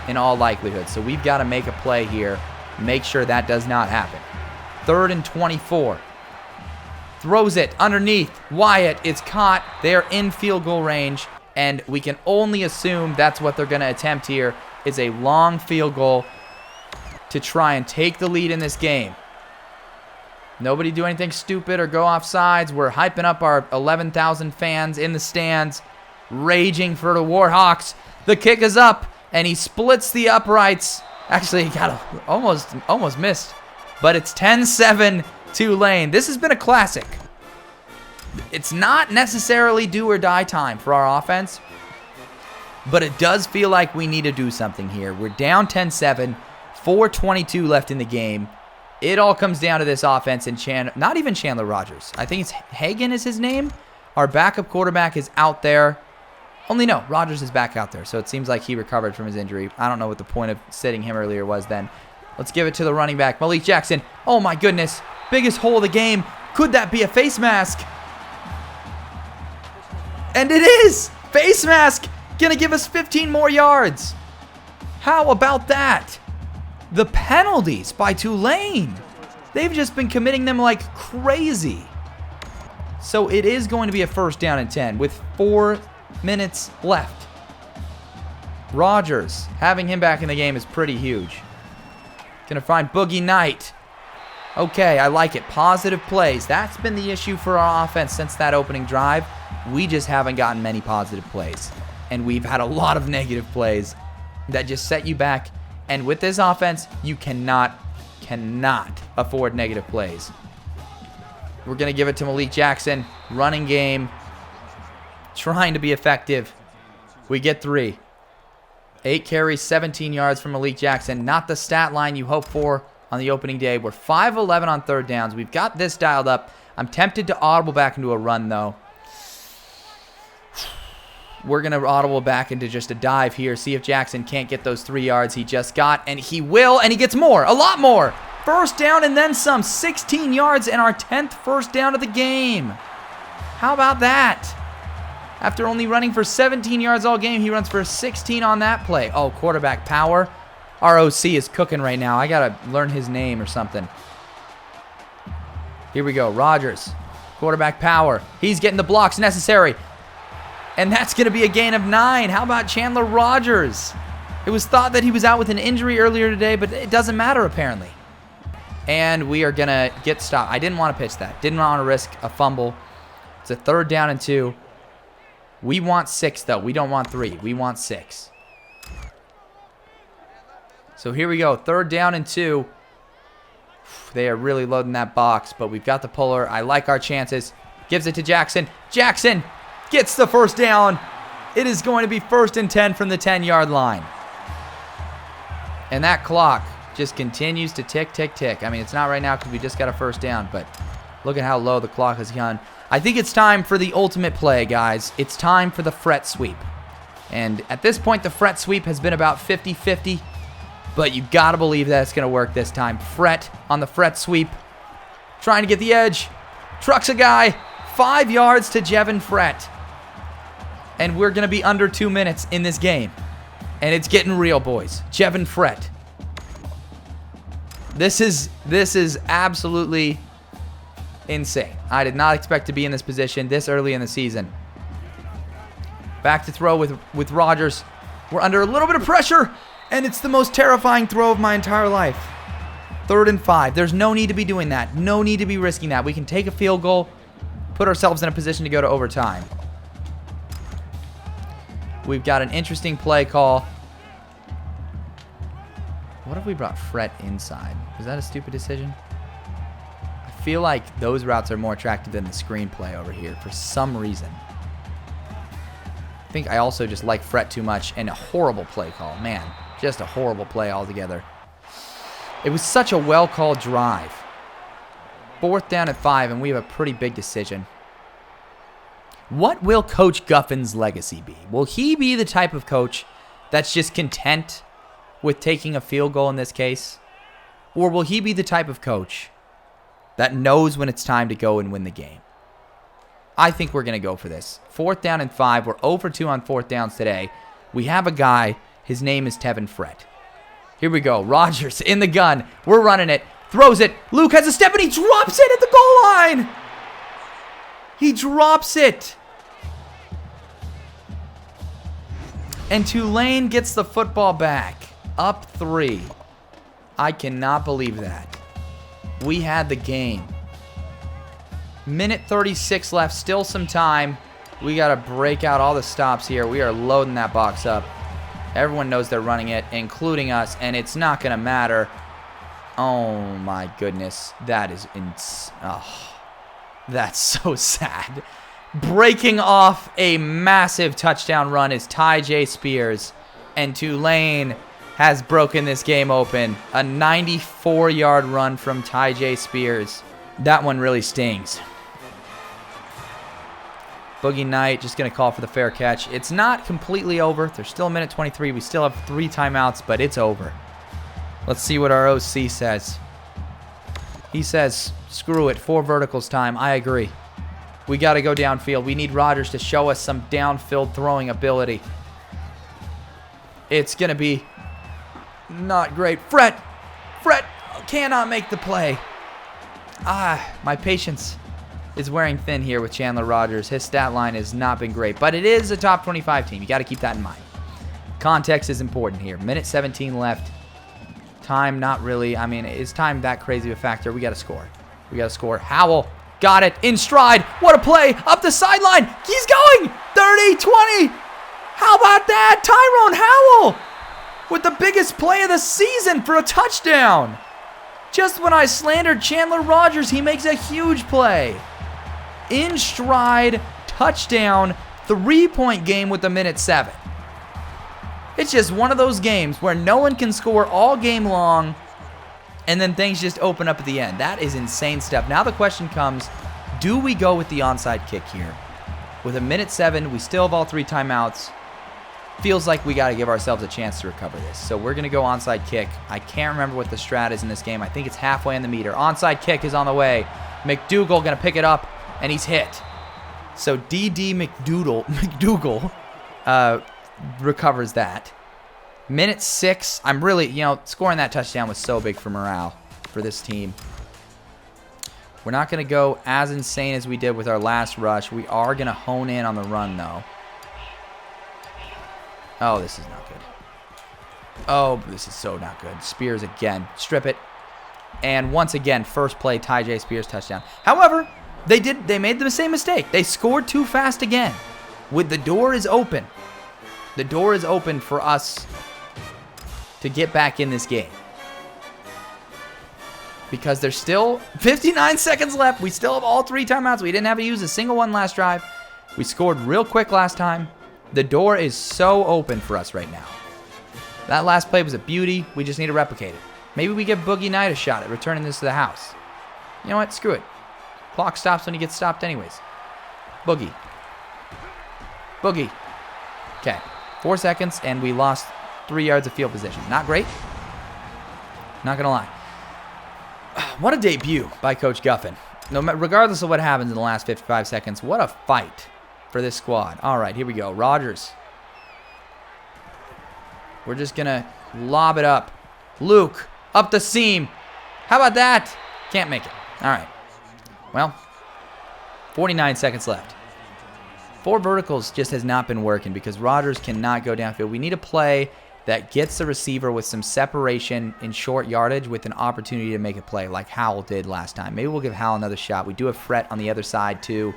in all likelihood. So we've got to make a play here. Make sure that does not happen. 3rd and 24. Throws it underneath. Wyatt, it's caught. They're in field goal range, and we can only assume that's what they're going to attempt here, is a long field goal to try and take the lead in this game. Nobody do anything stupid or go off sides. We're hyping up our 11,000 fans in the stands, raging for the Warhawks. The kick is up, and he splits the uprights. Actually, he got almost missed, but it's 10-7 Tulane. This has been a classic. It's not necessarily do or die time for our offense, but it does feel like we need to do something here. We're down 10-7, 4:22 left in the game. It all comes down to this offense and not even Chandler Rogers. I think it's Hagan is his name. Our backup quarterback is out there. Only no, Rogers is back out there, so it seems like he recovered from his injury. I don't know what the point of sitting him earlier was then. Let's give it to the running back, Malik Jackson. Oh my goodness, biggest hole of the game. Could that be a face mask? And it is! Face mask! Gonna give us 15 more yards. How about that? The penalties by Tulane. They've just been committing them like crazy. So it is going to be a 1st down and 10 with 4 minutes left. Rogers, having him back in the game is pretty huge. Gonna find Boogie Knight. Okay, I like it. Positive plays. That's been the issue for our offense since that opening drive. We just haven't gotten many positive plays. And we've had a lot of negative plays that just set you back. And with this offense, you cannot afford negative plays. We're going to give it to Malik Jackson. Running game. Trying to be effective. We get 3. 8 carries, 17 yards from Malik Jackson. Not the stat line you hope for on the opening day. We're 5-11 on 3rd downs. We've got this dialed up. I'm tempted to audible back into a run, though. We're going to audible back into just a dive here. See if Jackson can't get those 3 yards he just got. And he will, and he gets more. A lot more. 1st down and then some. 16 yards and our 10th 1st down of the game. How about that? After only running for 17 yards all game, he runs for 16 on that play. Oh, quarterback power. Our OC is cooking right now. I got to learn his name or something. Here we go. Rogers. Quarterback power. He's getting the blocks necessary. And that's going to be a gain of 9. How about Chandler Rogers? It was thought that he was out with an injury earlier today, but it doesn't matter apparently. And we are going to get stopped. I didn't want to pitch that. Didn't want to risk a fumble. It's a 3rd down and 2. We want 6, though. We don't want 3. We want 6. So here we go. 3rd down and 2. They are really loading that box, but we've got the puller. I like our chances. Gives it to Jackson. Jackson gets the 1st down. It is going to be 1st and 10 from the 10-yard line. And that clock just continues to tick, tick, tick. I mean, it's not right now because we just got a 1st down, but look at how low the clock has gone. I think it's time for the ultimate play, guys. It's time for the fret sweep. And at this point, the fret sweep has been about 50-50, but you got to believe that it's going to work this time. Fret on the fret sweep. Trying to get the edge. Trucks a guy. 5 yards to Jevin Fret. And we're going to be under 2 minutes in this game. And it's getting real, boys. Jevin Fret. This is absolutely insane. I did not expect to be in this position this early in the season. Back to throw with Rodgers. We're under a little bit of pressure, and it's the most terrifying throw of my entire life. 3rd and 5. There's no need to be doing that. No need to be risking that. We can take a field goal, put ourselves in a position to go to overtime. We've got an interesting play call. What if we brought Fret inside? Was that a stupid decision? I feel like those routes are more attractive than the screen play over here for some reason. I think I also just like Fret too much, and a horrible play call. Man, just a horrible play altogether. It was such a well-called drive. 4th down at 5, and we have a pretty big decision. What will Coach Guffin's legacy be? Will he be the type of coach that's just content with taking a field goal in this case? Or will he be the type of coach that knows when it's time to go and win the game? I think we're going to go for this. 4th down and 5. We're 0 for 2 on 4th downs today. We have a guy. His name is Tevin Fret. Here we go. Rodgers in the gun. We're running it. Throws it. Luke has a step and he drops it at the goal line. He drops it. And Tulane gets the football back. Up 3. I cannot believe that. We had the game. Minute 36 left. Still some time. We got to break out all the stops here. We are loading that box up. Everyone knows they're running it, including us, and it's not going to matter. Oh, my goodness. That is that's so sad. Breaking off a massive touchdown run is Ty J. Spears, and Tulane has broken this game open. A 94-yard run from Ty J. Spears. That one really stings. Boogie Knight just going to call for the fair catch. It's not completely over. There's still a minute 23. We still have 3 timeouts, but it's over. Let's see what our OC says. He says, screw it, 4 verticals time. I agree. We got to go downfield. We need Rodgers to show us some downfield throwing ability. It's going to be not great. Fret cannot make the play. My patience is wearing thin here with Chandler Rodgers. His stat line has not been great, but it is a top 25 team. You got to keep that in mind. Context is important here. Minute 17 left. Time, not really. I mean, is time that crazy of a factor? We got to score. We got to score. Howell got it in stride. What a play. Up the sideline. He's going. 30, 20. How about that? Tyrone Howell with the biggest play of the season for a touchdown. Just when I slandered Chandler Rodgers, he makes a huge play. In stride, touchdown, 3-point game with a minute 7. It's just one of those games where no one can score all game long, and then things just open up at the end. That is insane stuff. Now the question comes, do we go with the onside kick here? With a minute 7, we still have all 3 timeouts. Feels like we got to give ourselves a chance to recover this. So we're going to go onside kick. I can't remember what the strat is in this game. I think it's halfway on the meter. Onside kick is on the way. McDougal going to pick it up, and he's hit. So D.D. McDougal recovers that. Minute 6. I'm really, scoring that touchdown was so big for morale for this team. We're not going to go as insane as we did with our last rush. We are going to hone in on the run, though. Oh, this is not good. Oh, this is so not good. Spears again. Strip it. And once again, first play, Ty J. Spears touchdown. However, they made the same mistake. They scored too fast again. The door is open. The door is open for us to get back in this game. Because there's still 59 seconds left. We still have all 3 timeouts. We didn't have to use a single one last drive. We scored real quick last time. The door is so open for us right now. That last play was a beauty. We just need to replicate it. Maybe we give Boogie Knight a shot at returning this to the house. You know what? Screw it. Clock stops when he gets stopped anyways. Boogie. Boogie. Okay. 4 seconds, and we lost 3 yards of field position. Not great. Not going to lie. What a debut by Coach Guffin. Regardless of what happens in the last 55 seconds, what a fight for this squad. All right, here we go. Rodgers. We're just going to lob it up. Luke, up the seam. How about that? Can't make it. All right. Well, 49 seconds left. 4 verticals just has not been working because Rodgers cannot go downfield. We need a play that gets the receiver with some separation in short yardage with an opportunity to make a play like Howell did last time. Maybe we'll give Howell another shot. We do have Fret on the other side too,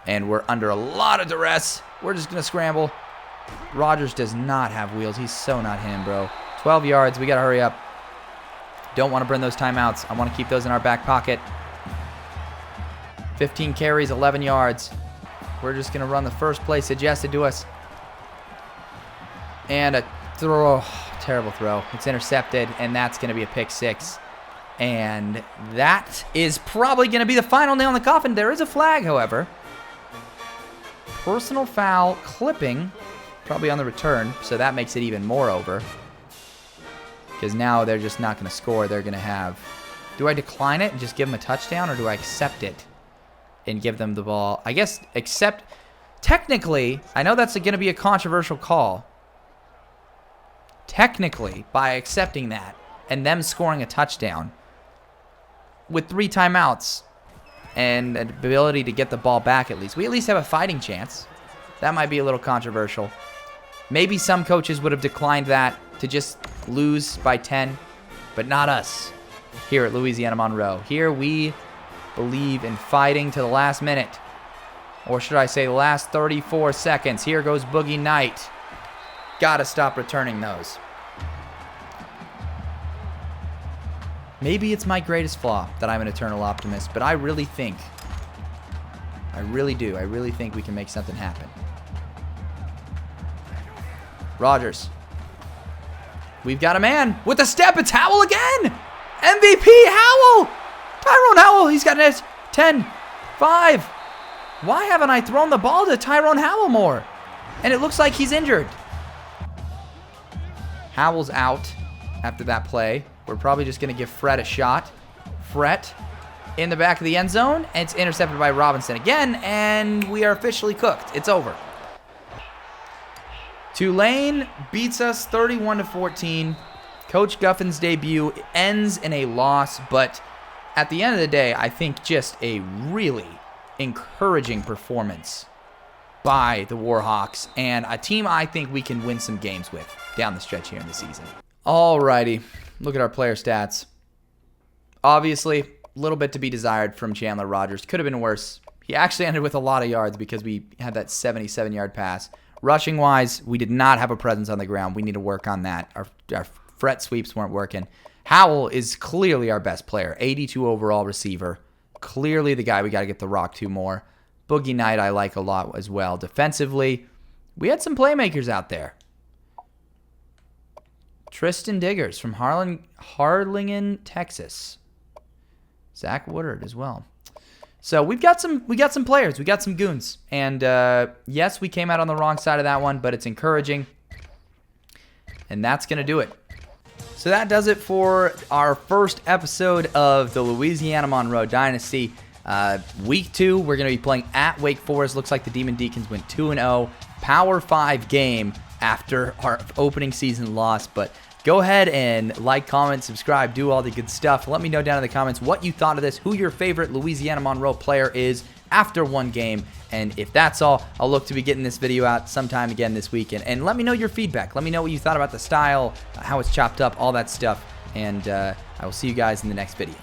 and we're under a lot of duress. We're just going to scramble. Rodgers does not have wheels. He's so not him, bro. 12 yards. We got to hurry up. Don't want to burn those timeouts. I want to keep those in our back pocket. 15 carries, 11 yards. We're just going to run the first play suggested to us. And a throw. Terrible throw. It's intercepted, and that's going to be a pick 6. And that is probably going to be the final nail in the coffin. There is a flag, however. Personal foul clipping. Probably on the return, so that makes it even more over. Because now they're just not going to score. They're going to have... Do I decline it and just give them a touchdown, or do I accept it and give them the ball? I guess accept... Technically, I know that's going to be a controversial call. Technically, by accepting that and them scoring a touchdown with 3 timeouts and an ability to get the ball back at least, we at least have a fighting chance. That might be a little controversial. Maybe some coaches would have declined that to just lose by 10, but not us here at Louisiana Monroe. Here we believe in fighting to the last minute. Or should I say the last 34 seconds. Here goes Boogie Knight. Gotta stop returning those. Maybe it's my greatest flaw that I'm an eternal optimist, but I really think, I really think we can make something happen. Rodgers. We've got a man with a step. It's Howell again. MVP Howell. Tyrone Howell. He's got an edge. 10, 5. Why haven't I thrown the ball to Tyrone Howell more? And it looks like he's injured. Howell's out after that play. We're probably just going to give Fred a shot. Fred in the back of the end zone. And it's intercepted by Robinson again. And we are officially cooked. It's over. Tulane beats us 31-14. Coach Guffin's debut ends in a loss. But at the end of the day, I think just a really encouraging performance by the Warhawks, and a team I think we can win some games with down the stretch here in the season. Alrighty, look at our player stats. Obviously, a little bit to be desired from Chandler Rodgers. Could have been worse. He actually ended with a lot of yards because we had that 77-yard pass. Rushing-wise, we did not have a presence on the ground. We need to work on that. Our fret sweeps weren't working. Howell is clearly our best player. 82 overall receiver. Clearly the guy we got to get the rock to more. Boogie Knight I like a lot as well. Defensively, we had some playmakers out there. Tristan Diggers from Harlingen, Texas. Zach Woodard as well. So we got some players. We got some goons. And yes, we came out on the wrong side of that one, but it's encouraging. And that's going to do it. So that does it for our first episode of the Louisiana Monroe Dynasty. Week 2, we're going to be playing at Wake Forest. Looks like the Demon Deacons went 2-0. Power 5 game after our opening season loss. But go ahead and like, comment, subscribe, do all the good stuff. Let me know down in the comments what you thought of this, who your favorite Louisiana Monroe player is after one game. And if that's all, I'll look to be getting this video out sometime again this weekend. And let me know your feedback. Let me know what you thought about the style, how it's chopped up, all that stuff. And I will see you guys in the next video.